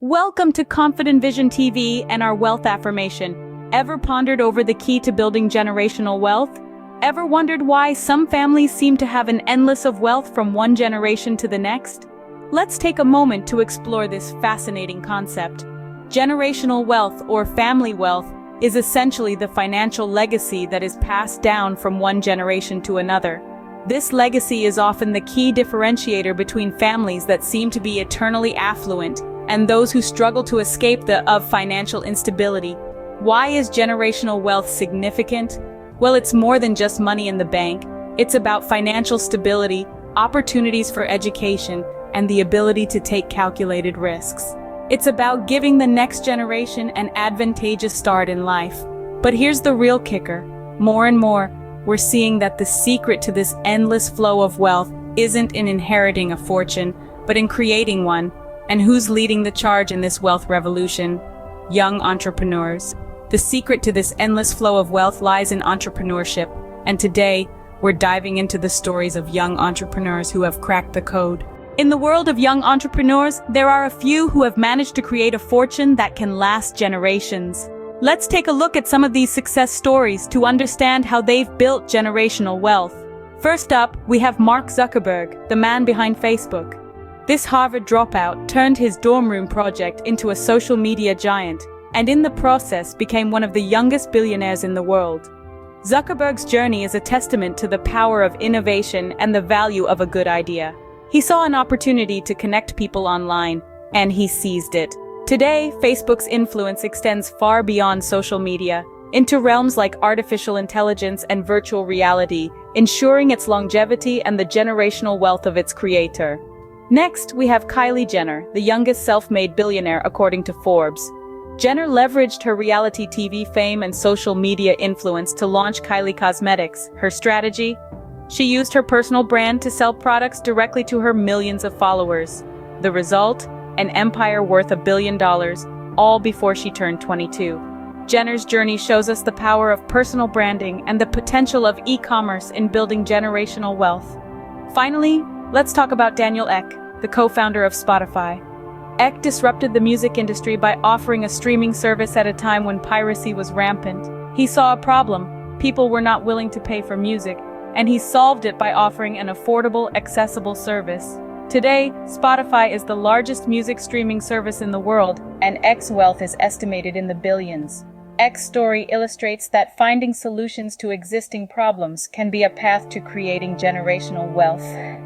Welcome to Confident Vision TV and our wealth affirmation. Ever pondered over the key to building generational wealth? Ever wondered why some families seem to have an endless of wealth from one generation to the next? Let's take a moment to explore this fascinating concept. Generational wealth or family wealth is essentially the financial legacy that is passed down from one generation to another. This legacy is often the key differentiator between families that seem to be eternally affluent and those who struggle to escape the financial instability. Why is generational wealth significant? Well, it's more than just money in the bank. It's about financial stability, opportunities for education, and the ability to take calculated risks. It's about giving the next generation an advantageous start in life. But here's the real kicker. More and more, we're seeing that the secret to this endless flow of wealth isn't in inheriting a fortune, but in creating one. And who's leading the charge in this wealth revolution? Young entrepreneurs. The secret to this endless flow of wealth lies in entrepreneurship. And today, we're diving into the stories of young entrepreneurs who have cracked the code. In the world of young entrepreneurs, there are a few who have managed to create a fortune that can last generations. Let's take a look at some of these success stories to understand how they've built generational wealth. First up, we have Mark Zuckerberg, the man behind Facebook. This Harvard dropout turned his dorm room project into a social media giant, and in the process became one of the youngest billionaires in the world. Zuckerberg's journey is a testament to the power of innovation and the value of a good idea. He saw an opportunity to connect people online, and he seized it. Today, Facebook's influence extends far beyond social media, into realms like artificial intelligence and virtual reality, ensuring its longevity and the generational wealth of its creator. Next, we have Kylie Jenner, the youngest self-made billionaire according to Forbes. Jenner leveraged her reality TV fame and social media influence to launch Kylie Cosmetics. Her strategy? She used her personal brand to sell products directly to her millions of followers. The result? An empire worth $1 billion, all before she turned 22. Jenner's journey shows us the power of personal branding and the potential of e-commerce in building generational wealth. Finally, let's talk about Daniel Ek, the co-founder of Spotify. Ek disrupted the music industry by offering a streaming service at a time when piracy was rampant. He saw a problem. People were not willing to pay for music, and he solved it by offering an affordable, accessible service. Today, Spotify is the largest music streaming service in the world, and Ek's wealth is estimated in the billions. Ek's story illustrates that finding solutions to existing problems can be a path to creating generational wealth.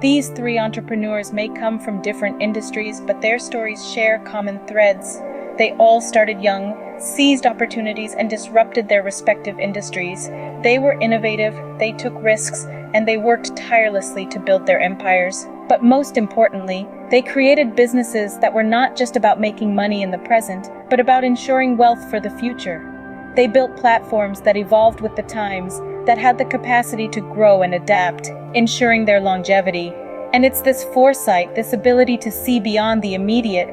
These three entrepreneurs may come from different industries, but their stories share common threads. They all started young, seized opportunities, and disrupted their respective industries. They were innovative, they took risks, and they worked tirelessly to build their empires. But most importantly, they created businesses that were not just about making money in the present, but about ensuring wealth for the future. They built platforms that evolved with the times, that had the capacity to grow and adapt, ensuring their longevity. And it's this foresight, this ability to see beyond the immediate,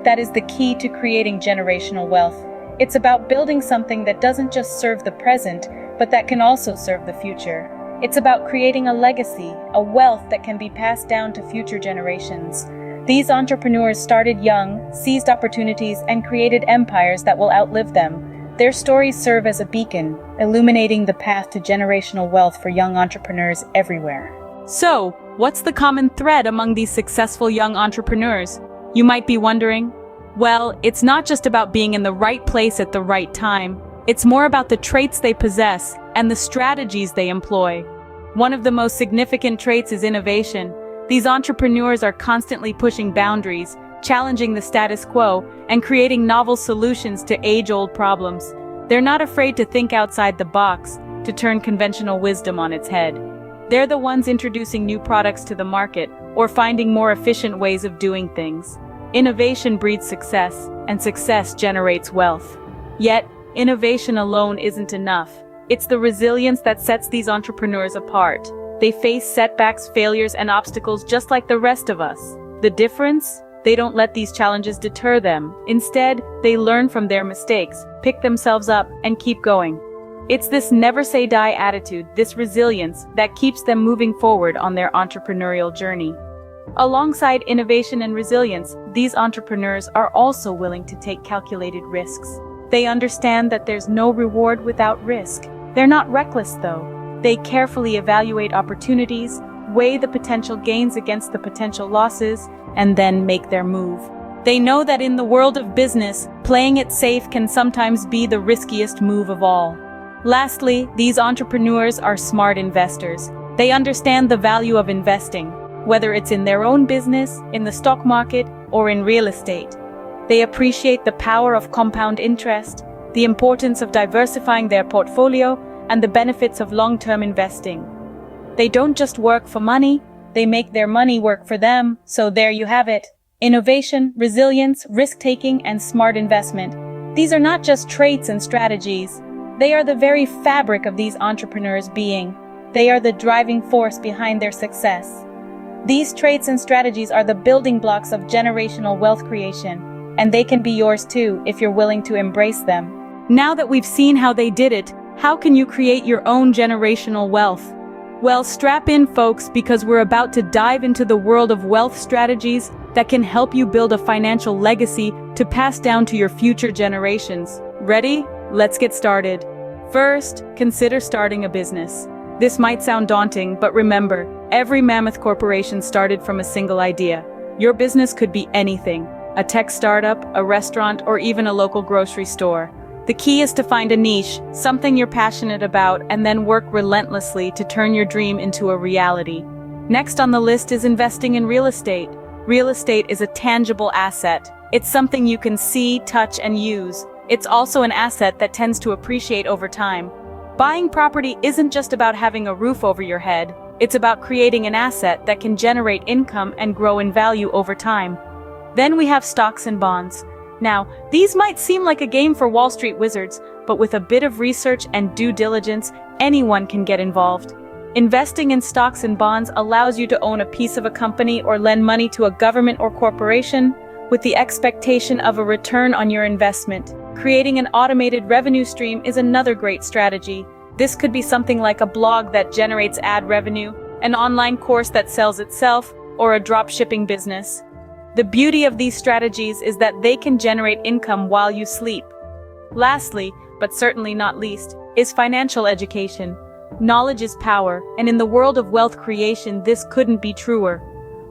that is the key to creating generational wealth. It's about building something that doesn't just serve the present, but that can also serve the future. It's about creating a legacy, a wealth that can be passed down to future generations. These entrepreneurs started young, seized opportunities, and created empires that will outlive them. Their stories serve as a beacon, illuminating the path to generational wealth for young entrepreneurs everywhere. So, what's the common thread among these successful young entrepreneurs? You might be wondering. Well, it's not just about being in the right place at the right time. It's more about the traits they possess and the strategies they employ. One of the most significant traits is innovation. These entrepreneurs are constantly pushing boundaries, challenging the status quo, and creating novel solutions to age-old problems. They're not afraid to think outside the box, to turn conventional wisdom on its head. They're the ones introducing new products to the market, or finding more efficient ways of doing things. Innovation breeds success, and success generates wealth. Yet, innovation alone isn't enough. It's the resilience that sets these entrepreneurs apart. They face setbacks, failures, and obstacles just like the rest of us. The difference? They don't let these challenges deter them. Instead, they learn from their mistakes, pick themselves up, and keep going. It's this never-say-die attitude, this resilience, that keeps them moving forward on their entrepreneurial journey. Alongside innovation and resilience, these entrepreneurs are also willing to take calculated risks. They understand that there's no reward without risk. They're not reckless though. They carefully evaluate opportunities, weigh the potential gains against the potential losses, and then make their move. They know that in the world of business, playing it safe can sometimes be the riskiest move of all. Lastly, these entrepreneurs are smart investors. They understand the value of investing, whether it's in their own business, in the stock market, or in real estate. They appreciate the power of compound interest, the importance of diversifying their portfolio, and the benefits of long-term investing. They don't just work for money, they make their money work for them, so there you have it. Innovation, resilience, risk-taking, and smart investment. These are not just traits and strategies. They are the very fabric of these entrepreneurs' being. They are the driving force behind their success. These traits and strategies are the building blocks of generational wealth creation, and they can be yours too if you're willing to embrace them. Now that we've seen how they did it, how can you create your own generational wealth? Well, strap in, folks, because we're about to dive into the world of wealth strategies that can help you build a financial legacy to pass down to your future generations. Ready? Let's get started. First, consider starting a business. This might sound daunting, but remember, every mammoth corporation started from a single idea. Your business could be anything: a tech startup, a restaurant, or even a local grocery store. The key is to find a niche, something you're passionate about, and then work relentlessly to turn your dream into a reality. Next on the list is investing in real estate. Real estate is a tangible asset. It's something you can see, touch, and use. It's also an asset that tends to appreciate over time. Buying property isn't just about having a roof over your head. It's about creating an asset that can generate income and grow in value over time. Then we have stocks and bonds. Now, these might seem like a game for Wall Street wizards, but with a bit of research and due diligence, anyone can get involved. Investing in stocks and bonds allows you to own a piece of a company or lend money to a government or corporation with the expectation of a return on your investment. Creating an automated revenue stream is another great strategy. This could be something like a blog that generates ad revenue, an online course that sells itself, or a drop shipping business. The beauty of these strategies is that they can generate income while you sleep. Lastly, but certainly not least, is financial education. Knowledge is power, and in the world of wealth creation, this couldn't be truer.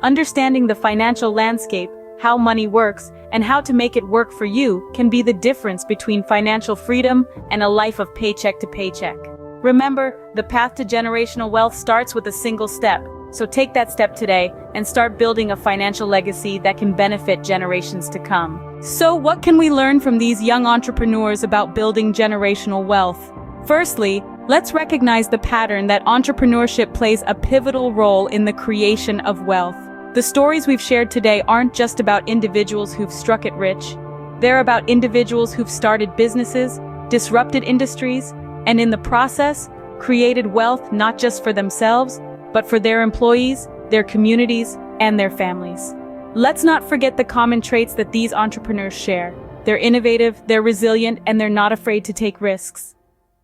Understanding the financial landscape, how money works, and how to make it work for you can be the difference between financial freedom and a life of paycheck to paycheck. Remember, the path to generational wealth starts with a single step. So take that step today and start building a financial legacy that can benefit generations to come. So what can we learn from these young entrepreneurs about building generational wealth? Firstly, let's recognize the pattern that entrepreneurship plays a pivotal role in the creation of wealth. The stories we've shared today aren't just about individuals who've struck it rich. They're about individuals who've started businesses, disrupted industries, and in the process, created wealth not just for themselves, but for their employees, their communities, and their families. Let's not forget the common traits that these entrepreneurs share. They're innovative, they're resilient, and they're not afraid to take risks.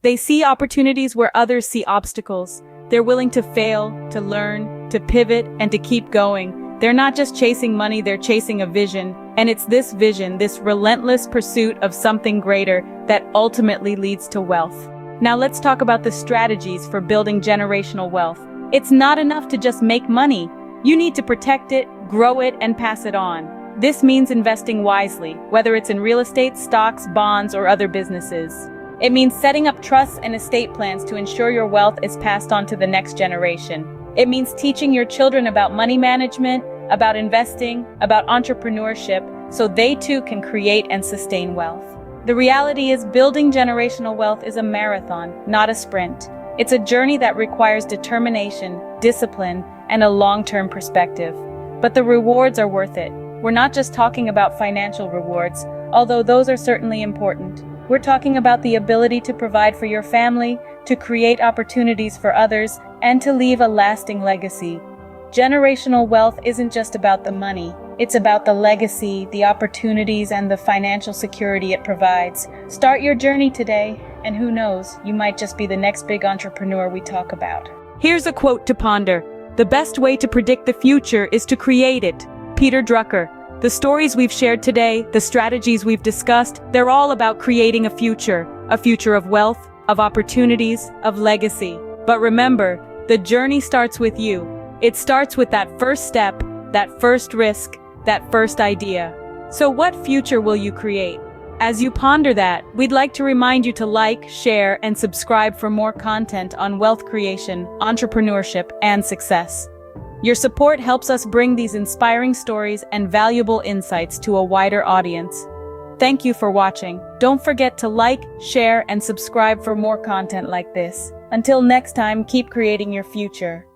They see opportunities where others see obstacles. They're willing to fail, to learn, to pivot, and to keep going. They're not just chasing money, they're chasing a vision. And it's this vision, this relentless pursuit of something greater, that ultimately leads to wealth. Now let's talk about the strategies for building generational wealth. It's not enough to just make money. You need to protect it, grow it, and pass it on. This means investing wisely, whether it's in real estate, stocks, bonds, or other businesses. It means setting up trusts and estate plans to ensure your wealth is passed on to the next generation. It means teaching your children about money management, about investing, about entrepreneurship, so they too can create and sustain wealth. The reality is, building generational wealth is a marathon, not a sprint. It's a journey that requires determination, discipline, and a long-term perspective. But the rewards are worth it. We're not just talking about financial rewards, although those are certainly important. We're talking about the ability to provide for your family, to create opportunities for others, and to leave a lasting legacy. Generational wealth isn't just about the money. It's about the legacy, the opportunities, and the financial security it provides. Start your journey today, and who knows, you might just be the next big entrepreneur we talk about. Here's a quote to ponder. The best way to predict the future is to create it. Peter Drucker. The stories we've shared today, the strategies we've discussed, they're all about creating a future of wealth, of opportunities, of legacy. But remember, the journey starts with you. It starts with that first step, that first risk, that first idea. So what future will you create? As you ponder that, we'd like to remind you to like, share, and subscribe for more content on wealth creation, entrepreneurship, and success. Your support helps us bring these inspiring stories and valuable insights to a wider audience. Thank you for watching. Don't forget to like, share, and subscribe for more content like this. Until next time, keep creating your future.